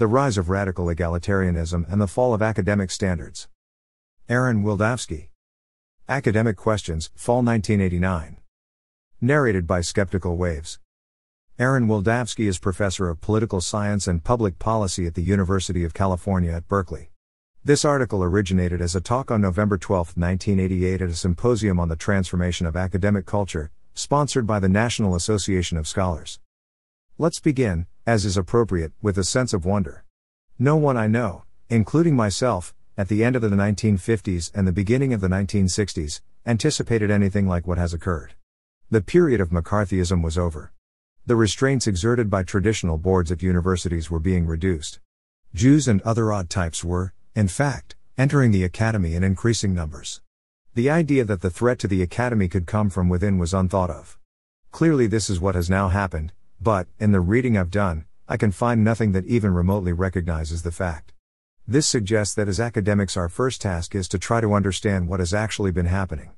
The Rise of Radical Egalitarianism and the Fall of Academic Standards. Aaron Wildavsky. Academic Questions, Fall 1989. Narrated by Skeptical Waves. Aaron Wildavsky is Professor of Political Science and Public Policy at the University of California at Berkeley. This article originated as a talk on November 12, 1988 at a symposium on the transformation of academic culture, sponsored by the National Association of Scholars. Let's begin, as is appropriate, with a sense of wonder. No one I know, including myself, at the end of the 1950s and the beginning of the 1960s, anticipated anything like what has occurred. The period of McCarthyism was over. The restraints exerted by traditional boards at universities were being reduced. Jews and other odd types were, in fact, entering the academy in increasing numbers. The idea that the threat to the academy could come from within was unthought of. Clearly this is what has now happened, but, in the reading I've done, I can find nothing that even remotely recognizes the fact. This suggests that as academics our first task is to try to understand what has actually been happening.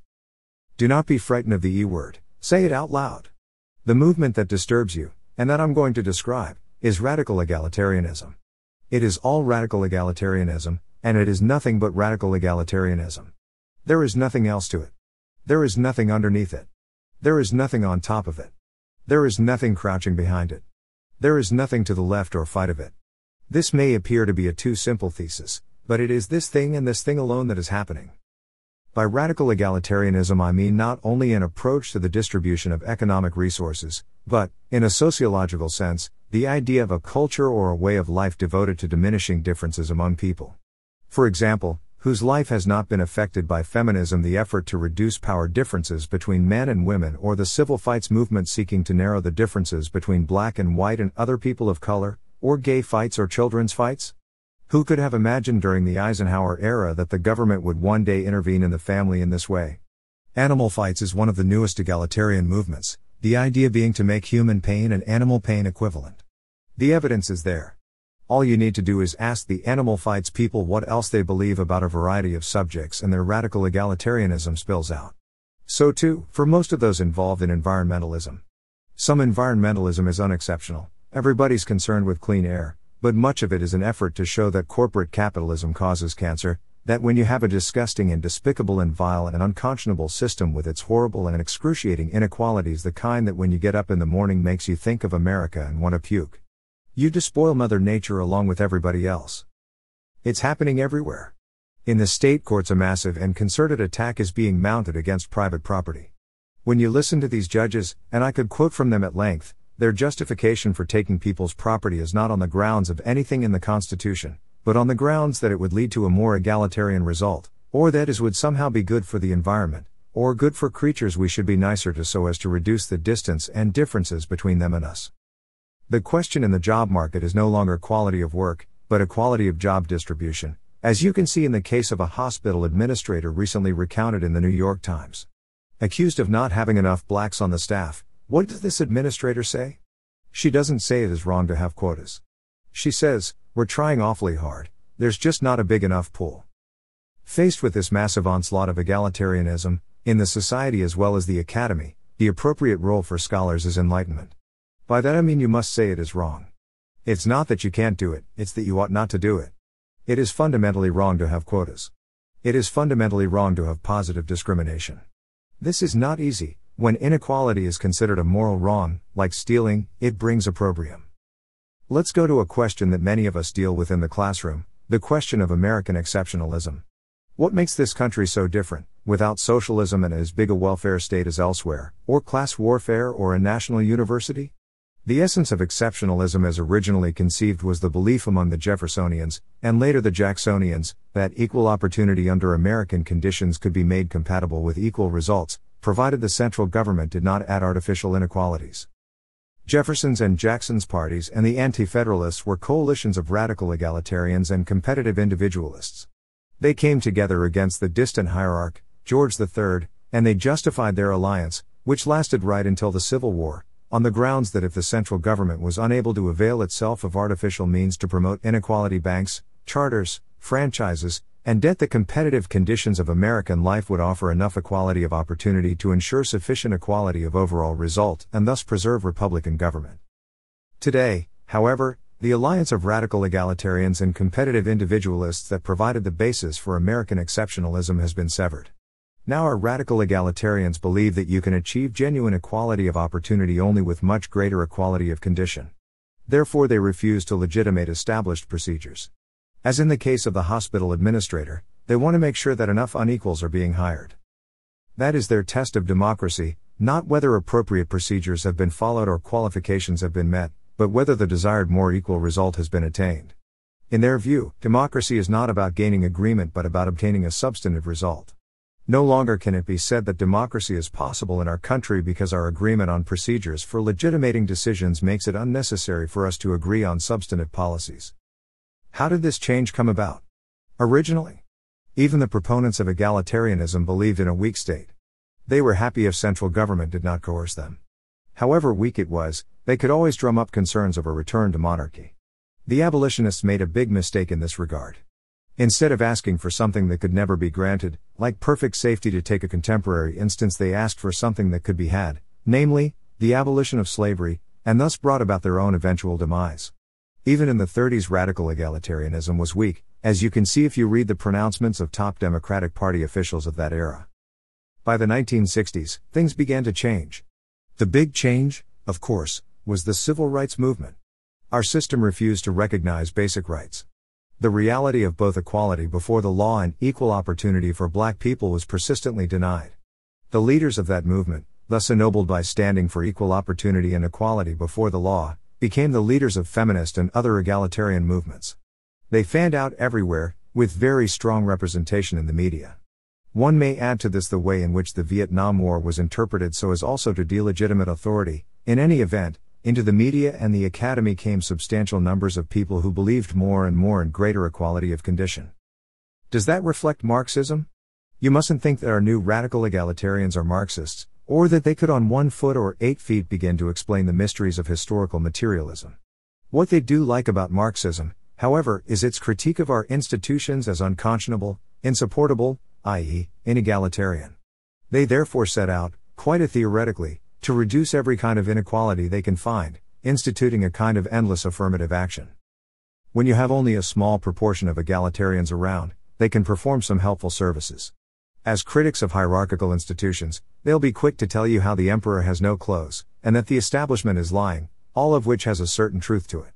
Do not be frightened of the E-word, say it out loud. The movement that disturbs you, and that I'm going to describe, is radical egalitarianism. It is all radical egalitarianism, and it is nothing but radical egalitarianism. There is nothing else to it. There is nothing underneath it. There is nothing on top of it. There is nothing crouching behind it. There is nothing to the left or right of it. This may appear to be a too simple thesis, but it is this thing and this thing alone that is happening. By radical egalitarianism I mean not only an approach to the distribution of economic resources, but, in a sociological sense, the idea of a culture or a way of life devoted to diminishing differences among people. For example, whose life has not been affected by feminism, the effort to reduce power differences between men and women, or the civil rights movement seeking to narrow the differences between black and white and other people of color, or gay fights or children's fights? Who could have imagined during the Eisenhower era that the government would one day intervene in the family in this way? Animal fights is one of the newest egalitarian movements, the idea being to make human pain and animal pain equivalent. The evidence is there. All you need to do is ask the animal fights people what else they believe about a variety of subjects, and their radical egalitarianism spills out. So too, for most of those involved in environmentalism. Some environmentalism is unexceptional, everybody's concerned with clean air, but much of it is an effort to show that corporate capitalism causes cancer, that when you have a disgusting and despicable and vile and unconscionable system with its horrible and excruciating inequalities, the kind that when you get up in the morning makes you think of America and want to puke. You despoil Mother Nature along with everybody else. It's happening everywhere. In the state courts a massive and concerted attack is being mounted against private property. When you listen to these judges, and I could quote from them at length, their justification for taking people's property is not on the grounds of anything in the Constitution, but on the grounds that it would lead to a more egalitarian result, or that it would somehow be good for the environment, or good for creatures we should be nicer to so as to reduce the distance and differences between them and us. The question in the job market is no longer quality of work, but equality of job distribution, as you can see in the case of a hospital administrator recently recounted in the New York Times. Accused of not having enough blacks on the staff, what does this administrator say? She doesn't say it is wrong to have quotas. She says, "We're trying awfully hard, there's just not a big enough pool." Faced with this massive onslaught of egalitarianism, in the society as well as the academy, the appropriate role for scholars is enlightenment. By that I mean you must say it is wrong. It's not that you can't do it, it's that you ought not to do it. It is fundamentally wrong to have quotas. It is fundamentally wrong to have positive discrimination. This is not easy. When inequality is considered a moral wrong, like stealing, it brings opprobrium. Let's go to a question that many of us deal with in the classroom, the question of American exceptionalism. What makes this country so different, without socialism and as big a welfare state as elsewhere, or class warfare or a national university? The essence of exceptionalism as originally conceived was the belief among the Jeffersonians, and later the Jacksonians, that equal opportunity under American conditions could be made compatible with equal results, provided the central government did not add artificial inequalities. Jefferson's and Jackson's parties and the Anti-Federalists were coalitions of radical egalitarians and competitive individualists. They came together against the distant hierarch, George III, and they justified their alliance, which lasted right until the Civil War, on the grounds that if the central government was unable to avail itself of artificial means to promote inequality, banks, charters, franchises, and debt, the competitive conditions of American life would offer enough equality of opportunity to ensure sufficient equality of overall result and thus preserve republican government. Today, however, the alliance of radical egalitarians and competitive individualists that provided the basis for American exceptionalism has been severed. Now our radical egalitarians believe that you can achieve genuine equality of opportunity only with much greater equality of condition. Therefore they refuse to legitimate established procedures. As in the case of the hospital administrator, they want to make sure that enough unequals are being hired. That is their test of democracy, not whether appropriate procedures have been followed or qualifications have been met, but whether the desired more equal result has been attained. In their view, democracy is not about gaining agreement but about obtaining a substantive result. No longer can it be said that democracy is possible in our country because our agreement on procedures for legitimating decisions makes it unnecessary for us to agree on substantive policies. How did this change come about? Originally, even the proponents of egalitarianism believed in a weak state. They were happy if central government did not coerce them. However weak it was, they could always drum up concerns of a return to monarchy. The abolitionists made a big mistake in this regard. Instead of asking for something that could never be granted, like perfect safety to take a contemporary instance, they asked for something that could be had, namely, the abolition of slavery, and thus brought about their own eventual demise. Even in the 30s radical egalitarianism was weak, as you can see if you read the pronouncements of top Democratic Party officials of that era. By the 1960s, things began to change. The big change, of course, was the civil rights movement. Our system refused to recognize basic rights. The reality of both equality before the law and equal opportunity for black people was persistently denied. The leaders of that movement, thus ennobled by standing for equal opportunity and equality before the law, became the leaders of feminist and other egalitarian movements. They fanned out everywhere, with very strong representation in the media. One may add to this the way in which the Vietnam War was interpreted so as also to delegitimate authority. In any event, into the media and the academy came substantial numbers of people who believed more and more in greater equality of condition. Does that reflect Marxism? You mustn't think that our new radical egalitarians are Marxists, or that they could on 1 foot or 8 feet begin to explain the mysteries of historical materialism. What they do like about Marxism, however, is its critique of our institutions as unconscionable, insupportable, i.e., inegalitarian. They therefore set out, quite theoretically, to reduce every kind of inequality they can find, instituting a kind of endless affirmative action. When you have only a small proportion of egalitarians around, they can perform some helpful services. As critics of hierarchical institutions, they'll be quick to tell you how the emperor has no clothes, and that the establishment is lying, all of which has a certain truth to it.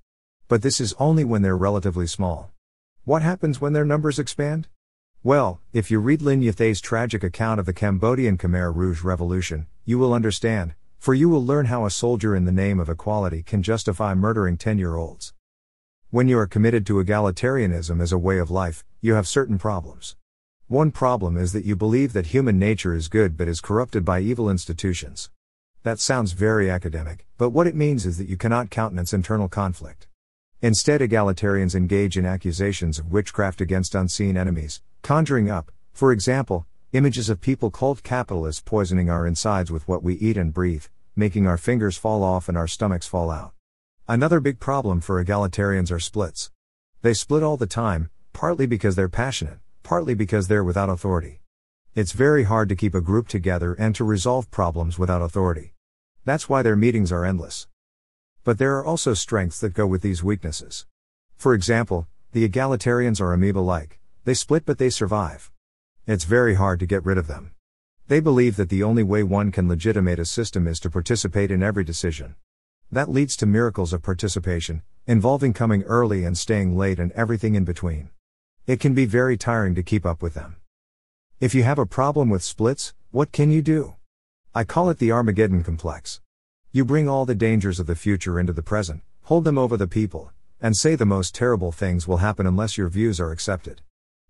But this is only when they're relatively small. What happens when their numbers expand? Well, if you read Lin Yathae's tragic account of the Cambodian Khmer Rouge Revolution, you will understand, for you will learn how a soldier in the name of equality can justify murdering 10-year-olds. When you are committed to egalitarianism as a way of life, you have certain problems. One problem is that you believe that human nature is good but is corrupted by evil institutions. That sounds very academic, but what it means is that you cannot countenance internal conflict. Instead, egalitarians engage in accusations of witchcraft against unseen enemies, conjuring up, for example, images of people called capitalists poisoning our insides with what we eat and breathe, making our fingers fall off and our stomachs fall out. Another big problem for egalitarians are splits. They split all the time, partly because they're passionate, partly because they're without authority. It's very hard to keep a group together and to resolve problems without authority. That's why their meetings are endless. But there are also strengths that go with these weaknesses. For example, the egalitarians are amoeba-like. They split but they survive. It's very hard to get rid of them. They believe that the only way one can legitimate a system is to participate in every decision. That leads to miracles of participation, involving coming early and staying late and everything in between. It can be very tiring to keep up with them. If you have a problem with splits, what can you do? I call it the Armageddon complex. You bring all the dangers of the future into the present, hold them over the people, and say the most terrible things will happen unless your views are accepted.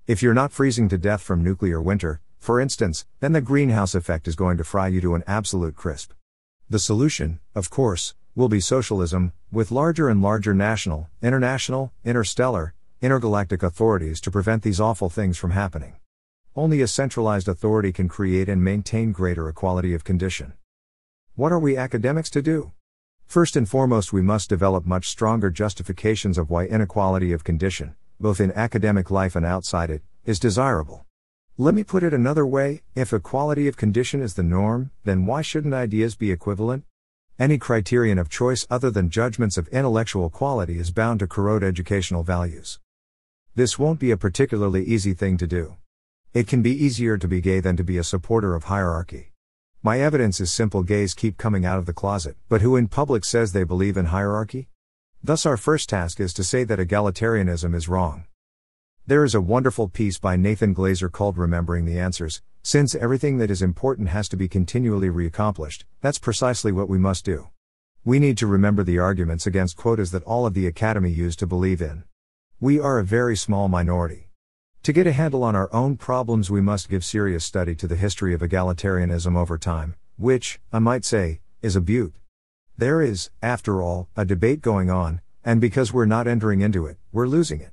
If you're not freezing to death from nuclear winter, for instance, then the greenhouse effect is going to fry you to an absolute crisp. The solution, of course, will be socialism, with larger and larger national, international, interstellar, intergalactic authorities to prevent these awful things from happening. Only a centralized authority can create and maintain greater equality of condition. What are we academics to do? First and foremost, we must develop much stronger justifications of why inequality of condition, both in academic life and outside it, is desirable. Let me put it another way, if equality of condition is the norm, then why shouldn't ideas be equivalent? Any criterion of choice other than judgments of intellectual quality is bound to corrode educational values. This won't be a particularly easy thing to do. It can be easier to be gay than to be a supporter of hierarchy. My evidence is simple: gays keep coming out of the closet, but who in public says they believe in hierarchy? Thus our first task is to say that egalitarianism is wrong. There is a wonderful piece by Nathan Glazer called Remembering the Answers. Since everything that is important has to be continually reaccomplished, that's precisely what we must do. We need to remember the arguments against quotas that all of the academy used to believe in. We are a very small minority. To get a handle on our own problems, we must give serious study to the history of egalitarianism over time, which, I might say, is a beaut. There is, after all, a debate going on, and because we're not entering into it, we're losing it.